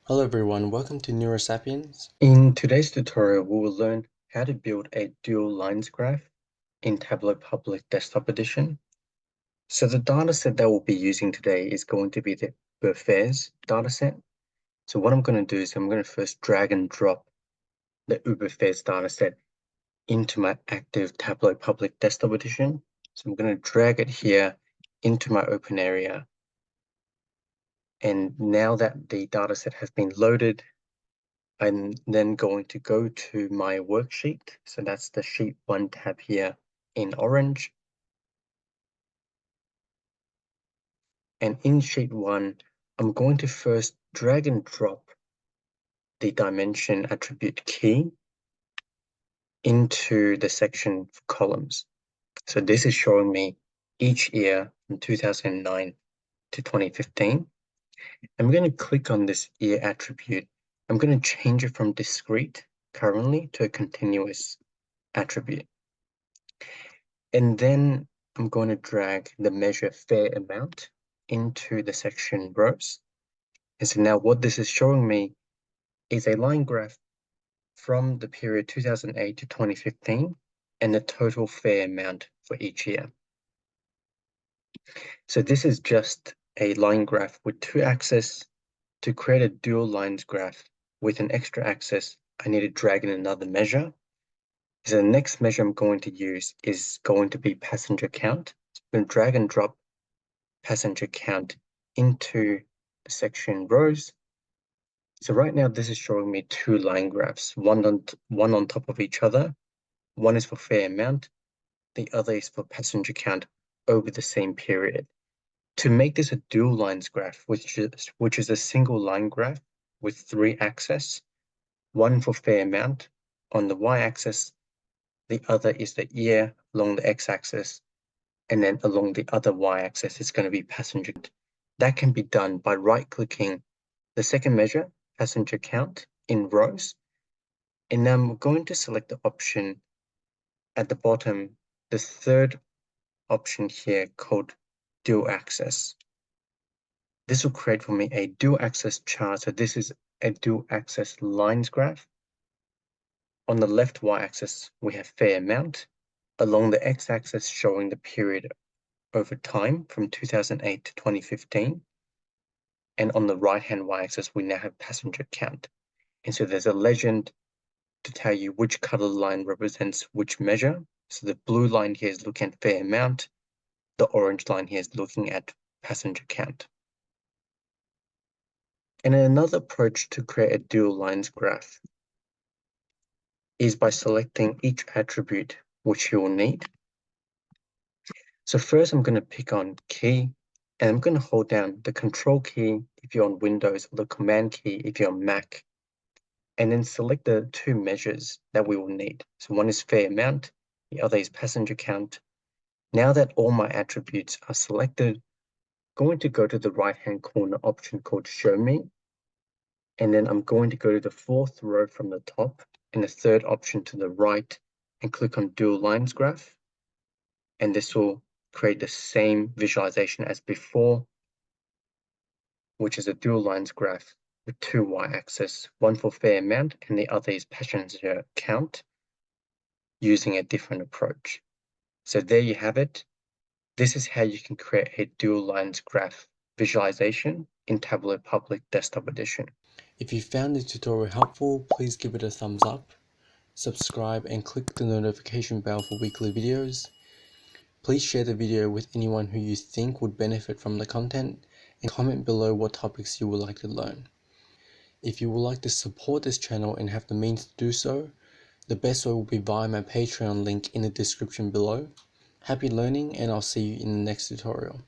Hello everyone, welcome to Neurosapiens. In today's tutorial, we will learn how to build a dual lines graph in Tableau Public Desktop Edition. So the dataset that we'll be using today is going to be the Uberfares dataset. So what I'm going to do is I'm going to first drag and drop the Uberfares dataset into my active Tableau Public Desktop Edition. So I'm going to drag it here into my open area. And now that the dataset has been loaded, I'm then going to go to my worksheet. So that's the sheet 1 tab here in orange. And in sheet 1, I'm going to first drag and drop the dimension attribute key into the section for columns. So this is showing me each year from 2009 to 2015. I'm going to click on this year attribute. I'm going to change it from discrete currently to a continuous attribute. And then I'm going to drag the measure fair amount into the section rows. And so now what this is showing me is a line graph from the period 2008 to 2015 and the total fair amount for each year. So this is just a line graph with two axes. To create a dual lines graph with an extra axis, I need to drag in another measure. So the next measure I'm going to use is going to be passenger count. So I'm going to drag and drop passenger count into the section rows. So right now this is showing me two line graphs, one on top of each other. One is for fair amount, the other is for passenger count over the same period. To make this a dual lines graph, which is a single line graph with three axes, one for fair amount on the y-axis, the other is the year along the x-axis, and then along the other y-axis is going to be passenger count. That can be done by right-clicking the second measure, passenger count, in rows, and now I'm going to select the option at the bottom, the third option here called dual axis. This will create for me a dual axis chart. So this is a dual axis lines graph. On the left y-axis, we have fair amount. Along the x-axis, showing the period over time from 2008 to 2015. And on the right-hand y-axis, we now have passenger count. And so there's a legend to tell you which color line represents which measure. So the blue line here is looking at fair amount. The orange line here is looking at passenger count. And another approach to create a dual lines graph is by selecting each attribute which you will need. So first I'm going to pick on key, and I'm going to hold down the control key if you're on Windows or the command key if you're on Mac, and then select the two measures that we will need. So one is fair amount, the other is passenger count. Now that all my attributes are selected, I'm going to go to the right-hand corner option called Show Me, and then I'm going to go to the fourth row from the top and the third option to the right and click on Dual Lines Graph. And this will create the same visualization as before, which is a dual lines graph with two y-axis, one for fair amount and the other is passenger count, using a different approach. So there you have it. This is how you can create a dual lines graph visualization in Tableau Public Desktop Edition. If you found this tutorial helpful, please give it a thumbs up, subscribe and click the notification bell for weekly videos. Please share the video with anyone who you think would benefit from the content and comment below what topics you would like to learn. If you would like to support this channel and have the means to do so, the best way will be via my Patreon link in the description below. Happy learning, and I'll see you in the next tutorial.